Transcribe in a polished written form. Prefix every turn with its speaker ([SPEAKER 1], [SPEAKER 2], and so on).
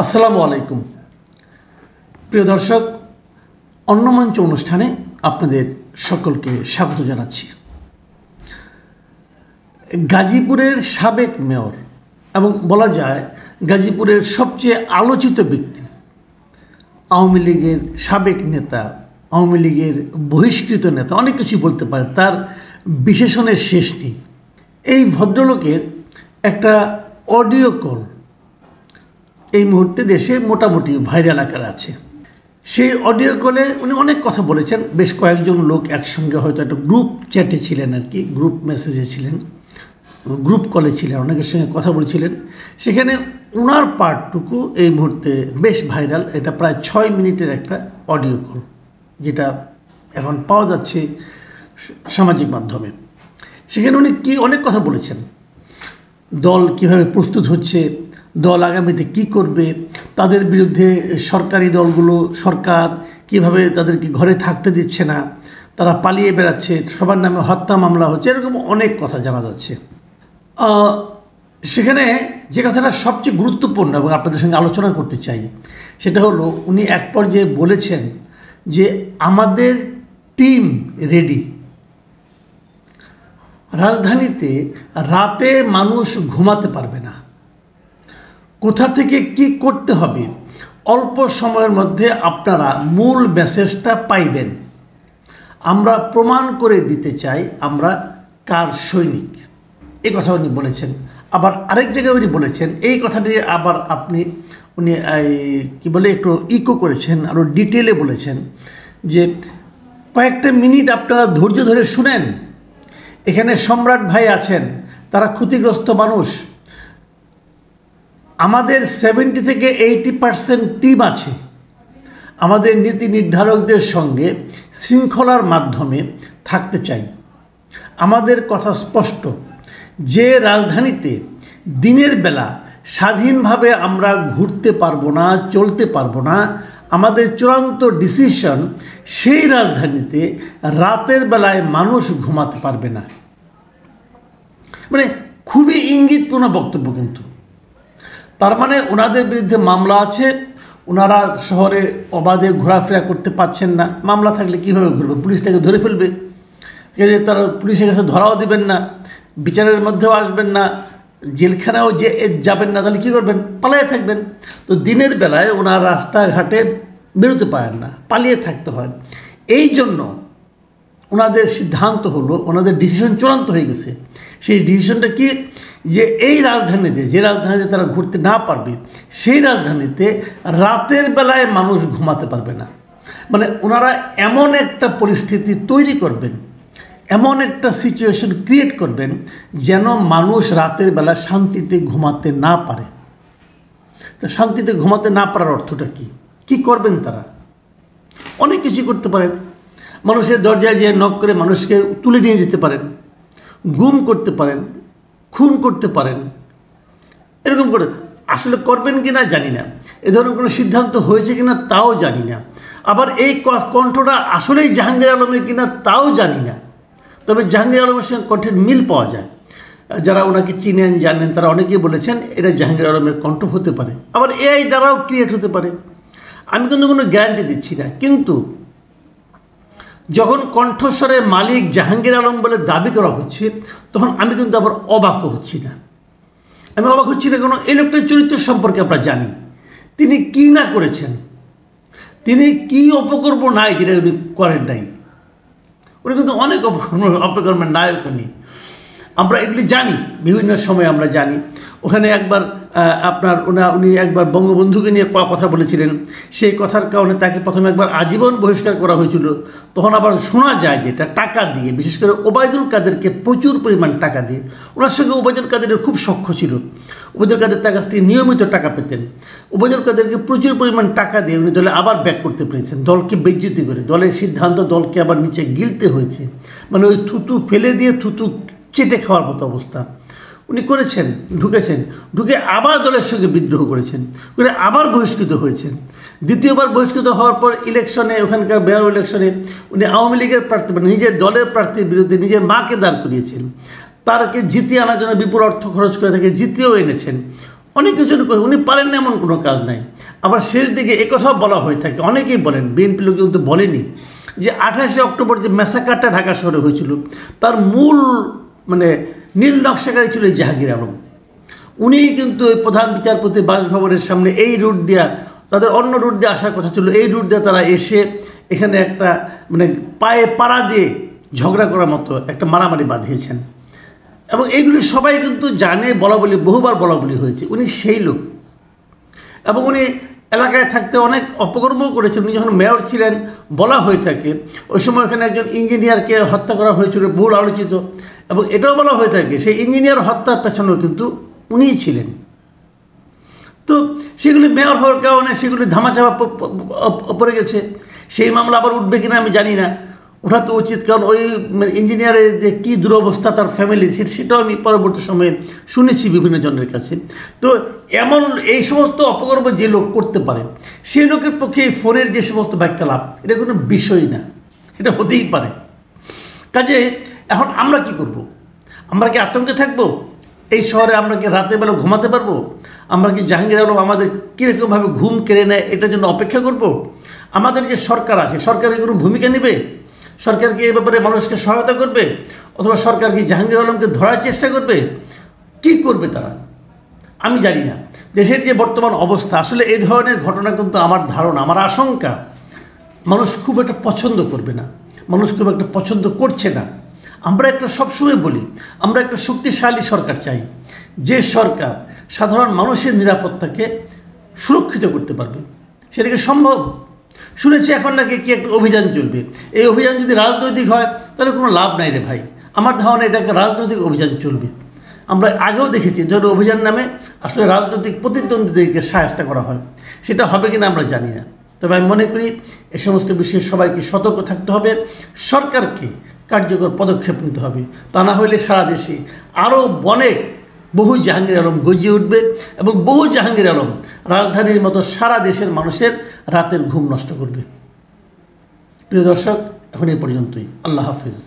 [SPEAKER 1] আসসালামু আলাইকুম প্রিয় দর্শক, অন্যমঞ্চ অনুষ্ঠানে আপনাদের সকলকে স্বাগত জানাচ্ছি। গাজীপুরের সাবেক মেয়র এবং বলা যায় গাজীপুরের সবচেয়ে আলোচিত ব্যক্তি, আওয়ামী লীগের সাবেক নেতা, আওয়ামী লীগের বহিষ্কৃত নেতা, অনেক কিছু বলতে পারে, তার বিশেষণের শেষ নেই। এই ভদ্রলোকের একটা অডিও কল এই মুহূর্তে দেশে মোটামুটি ভাইরাল আকারে আছে। সেই অডিও কলে উনি অনেক কথা বলেছেন। বেশ কয়েকজন লোক একসঙ্গে হয়তো একটা গ্রুপ চ্যাটে ছিলেন, আর কি গ্রুপ মেসেজে ছিলেন, গ্রুপ কলে ছিলেন, অনেকের সঙ্গে কথা বলেছিলেন। সেখানে ওনার পার্টটুকু এই মুহূর্তে বেশ ভাইরাল। এটা প্রায় 6 মিনিটের একটা অডিও কল, যেটা এখন পাওয়া যাচ্ছে সামাজিক মাধ্যমে। সেখানে উনি অনেক কথা বলেছেন। দল কিভাবে প্রস্তুত হচ্ছে, দল আগামীতে কি করবে, তাদের বিরুদ্ধে সরকারি দলগুলো, সরকার কিভাবে তাদেরকে ঘরে থাকতে দিচ্ছে না, তারা পালিয়ে বেড়াচ্ছে, সবার নামে হত্যা মামলা হচ্ছে, এরকম অনেক কথা জানা যাচ্ছে। সেখানে যে কথাটা সবচেয়ে গুরুত্বপূর্ণ এবং আপনাদের সঙ্গে আলোচনা করতে চাই, সেটা হলো উনি এক পর্যায়ে বলেছেন যে আমাদের টিম রেডি। রাজধানীতে রাতে মানুষ ঘুমাতে পারবে না। কোথা থেকে কি করতে হবে অল্প সময়ের মধ্যে আপনারা মূল মেসেজটা পাইবেন। আমরা প্রমাণ করে দিতে চাই আমরা কার সৈনিক। এই কথা উনি বলেছেন। আবার আরেক জায়গায় উনি বলেছেন, এই কথাটি আবার উনি কি বলে একটু ইকো করেছেন, আরও ডিটেলে বলেছেন যে কয়েকটা মিনিট আপনারা ধৈর্য ধরে শুনেন। এখানে সম্রাট ভাই আছেন, তারা ক্ষতিগ্রস্ত মানুষ। আমাদের 70 থেকে 80% টিম আছে। আমাদের নীতি নির্ধারকদের সঙ্গে শৃঙ্খলার মাধ্যমে থাকতে চাই। আমাদের কথা স্পষ্ট যে রাজধানীতে দিনের বেলা স্বাধীনভাবে আমরা ঘুরতে পারবো না, চলতে পারবো না। আমাদের চূড়ান্ত ডিসিশন, সেই রাজধানীতে রাতের বেলায় মানুষ ঘুমাতে পারবে না। মানে খুবই ইঙ্গিতপূর্ণ বক্তব্য। কিন্তু তার মানে ওনাদের বিরুদ্ধে মামলা আছে, ওনারা শহরে অবাধে ঘোরাফেরা করতে পারছেন না। মামলা থাকলে কীভাবে ঘুরবে? পুলিশ তাকে ধরে ফেলবে, তারা পুলিশের কাছে ধরাও দেবেন না, বিচারের মধ্যেও আসবেন না, জেলখানাও যাবেন না। তাহলে কী করবেন? পালিয়ে থাকবেন। তো দিনের বেলায় ওনার রাস্তাঘাটে বেরোতে পারেন না, পালিয়ে থাকতে হয়। এই জন্য ওনাদের সিদ্ধান্ত হলো, ওনাদের ডিসিশন চূড়ান্ত হয়ে গেছে। সেই ডিসিশনটা কি? যে এই রাজধানীতে, যে রাজধানীতে তারা ঘুরতে না পারবে, সেই রাজধানীতে রাতের বেলায় মানুষ ঘুমাতে পারবে না। মানে ওনারা এমন একটা পরিস্থিতি তৈরি করবেন, এমন একটা সিচুয়েশন ক্রিয়েট করবেন যেন মানুষ রাতের বেলা শান্তিতে ঘুমাতে না পারে। তা শান্তিতে ঘুমাতে না পারার অর্থটা কি? কি করবেন তারা? অনেক কিছু করতে পারেন। মানুষের দরজায় যেয়ে নক করে মানুষকে তুলে নিয়ে যেতে পারেন, গুম করতে পারেন, খুন করতে পারেন। এরকম করে আসলে করবেন কি না জানি না, এ ধরনের কোনো সিদ্ধান্ত হয়েছে কি না তাও জানি না। আবার এই কণ্ঠটা আসলেই জাহাঙ্গীর আলমের কিনা তাও জানি না। তবে জাহাঙ্গীর আলমের সঙ্গে কণ্ঠের মিল পাওয়া যায়। যারা ওনাকে চিনেন, জানেন, তারা অনেকেই বলেছেন এটা জাহাঙ্গীর আলমের কণ্ঠ হতে পারে। আবার এআই দ্বারাও ক্রিয়েট হতে পারে। আমি কিন্তু কোনো গ্যারান্টি দিচ্ছি না। কিন্তু যখন কণ্ঠস্বরের মালিক জাহাঙ্গীর আলম বলে দাবি করা হচ্ছে, তখন আমি কিন্তু আবার অবাক হচ্ছি না। আমি অবাক হচ্ছি না, কারণ এই লোকটার চরিত্র সম্পর্কে আমরা জানি। তিনি কি না করেছেন, তিনি কি অপকর্ম নাই যেটা উনি করেন নাই। উনি কিন্তু অনেক অপকর্মের নায়ক উনি। আমরা এগুলি জানি, বিভিন্ন সময় আমরা জানি। ওখানে একবার উনি একবার বঙ্গবন্ধুকে নিয়ে কথা বলেছিলেন। সেই কথার কারণে তাকে প্রথমে একবার আজীবন বহিষ্কার করা হয়েছিল। তখন আবার শোনা যায় যেটা টাকা দিয়ে, বিশেষ করে ওবায়দুল কাদেরকে প্রচুর পরিমাণ টাকা দিয়ে, ওনার সঙ্গে ওবায়দুল কাদেরের খুব সখ্য ছিল। ওবায়দুল কাদের তার কাছ থেকে নিয়মিত টাকা পেতেন। ওবায়দুল কাদেরকে প্রচুর পরিমাণ টাকা দিয়ে উনি দলে আবার ব্যাক করতে পেরেছেন, দলকে বেইজ্জতি করে। দলের সিদ্ধান্ত দলকে আবার নিচে গিলতে হয়েছে। মানে ওই থুতু ফেলে দিয়ে থুতু চেটে খাওয়ার মতো অবস্থা উনি করেছেন। ঢুকে আবার দলের সঙ্গে বিদ্রোহ করেছেন, করে আবার বহিষ্কৃত হয়েছেন। দ্বিতীয়বার বহিষ্কৃত হওয়ার পর ইলেকশনে, ওখানকার মেয়র ইলেকশনে উনি আওয়ামী লীগের প্রার্থী, মানে নিজের দলের প্রার্থীর বিরুদ্ধে নিজের মাকে দাঁড় করিয়েছেন। তারকে জিতিয়ে আনার জন্য বিপুল অর্থ খরচ করে তাকে জিতিয়েও এনেছেন। অনেক কিছু উনি পারেন না এমন কোনো কাজ নাই। আবার শেষ দিকে একথাও বলা হয়ে থাকে, অনেকেই বলেন, বিএনপি লোক কিন্তু বলেনি, যে 28শে অক্টোবর যে ম্যাসাকারটা ঢাকা শহরে হয়েছিল তার মূল নীল নকশাকারী ছিল জাহাঙ্গীর আলম। উনিই কিন্তু ওই প্রধান বিচারপতি বাসভবনের সামনে এই রুট দিয়া, তাদের অন্য রুট দিয়ে আসার কথা ছিল, এই রুট দিয়ে তারা এসে এখানে একটা পায়ে পাড়া দিয়ে ঝগড়া করার মতো একটা মারামারি বাঁধিয়েছেন। এবং এইগুলি সবাই কিন্তু জানে, বহুবার বলা বলি হয়েছে। উনি সেই লোক, এবং উনি এলাকায় থাকতে অনেক অপকর্মও করেছেন। উনি যখন মেয়র ছিলেন বলা হয়ে থাকে ওই সময় এখানে একজন ইঞ্জিনিয়ারকে হত্যা করা হয়েছিল, বহুল আলোচিত, এবং এটাও বলা হয়ে থাকে সেই ইঞ্জিনিয়ার হত্যার পেছনেও কিন্তু উনিই ছিলেন। তো সেগুলি মেয়র হওয়ার কারণে সেগুলি ধামাচাপা পড়ে গেছে। সেই মামলা আবার উঠবে কিনা আমি জানি না, ওঠা তো উচিত, কারণ ওই ইঞ্জিনিয়ারের যে কী দুরবস্থা তার ফ্যামিলির, সেটাও আমি পরবর্তী সময়ে শুনেছি বিভিন্ন জনের কাছে। তো এমন এই সমস্ত অপকর্ম যে লোক করতে পারে সেই লোকের পক্ষে এই ফোনের যে সমস্ত বাক্যালাপ এটা কোনো বিষয় না, এটা হতেই পারে। কাজে এখন আমরা কি করব? আমরা কি আতঙ্কে থাকবো? এই শহরে আমরা কি রাতের বেলা ঘুমাতে পারবো? আমরা কি জাহাঙ্গীর আলম আমাদের কীরকমভাবে ঘুম কেড়ে নেয় এটার জন্য অপেক্ষা করব? আমাদের যে সরকার আছে, সরকারের কোনো ভূমিকা নেবে? সরকার কি এই ব্যাপারে মানুষকে সহায়তা করবে? অথবা সরকার কি জাহাঙ্গীর আলমকে ধরার চেষ্টা করবে? কি করবে তারা? আমি জানি না। দেশের যে বর্তমান অবস্থা, আসলে এই ধরনের ঘটনা কিন্তু আমার ধারণা, আমার আশঙ্কা, মানুষ খুব একটা পছন্দ করবে না, মানুষ খুব একটা পছন্দ করছে না। আমরা একটা সবসময় বলি, আমরা একটা শক্তিশালী সরকার চাই, যে সরকার সাধারণ মানুষের নিরাপত্তাকে সুরক্ষিত করতে পারবে। সেটা কি সম্ভব? শুনেছি এখন নাকি কি একটা অভিযান চলবে। এই অভিযান যদি রাজনৈতিক হয় তাহলে কোনো লাভ নাই রে ভাই। আমার ধারণা এটা একটা রাজনৈতিক অভিযান চলবে। আমরা আগেও দেখেছি ধরো অভিযান নামে আসলে রাজনৈতিক প্রতিদ্বন্দ্বীদেরকে সাহায্য করা হয়, সেটা হবে কিনা আমরা জানি না। তবে আমি মনে করি এ সমস্ত বিষয়ে সবাইকে সতর্ক থাকতে হবে, সরকারকে কার্যকর পদক্ষেপ নিতে হবে। তা না হলে সারা দেশে আরও অনেক বহু জাহাঙ্গীর আলম গজিয়ে উঠবে, এবং বহু জাহাঙ্গীর আলম রাজধানীর মতো সারা দেশের মানুষের রাতের ঘুম নষ্ট করবে। প্রিয় দর্শক, এখন এই পর্যন্তই। আল্লাহ হাফিজ।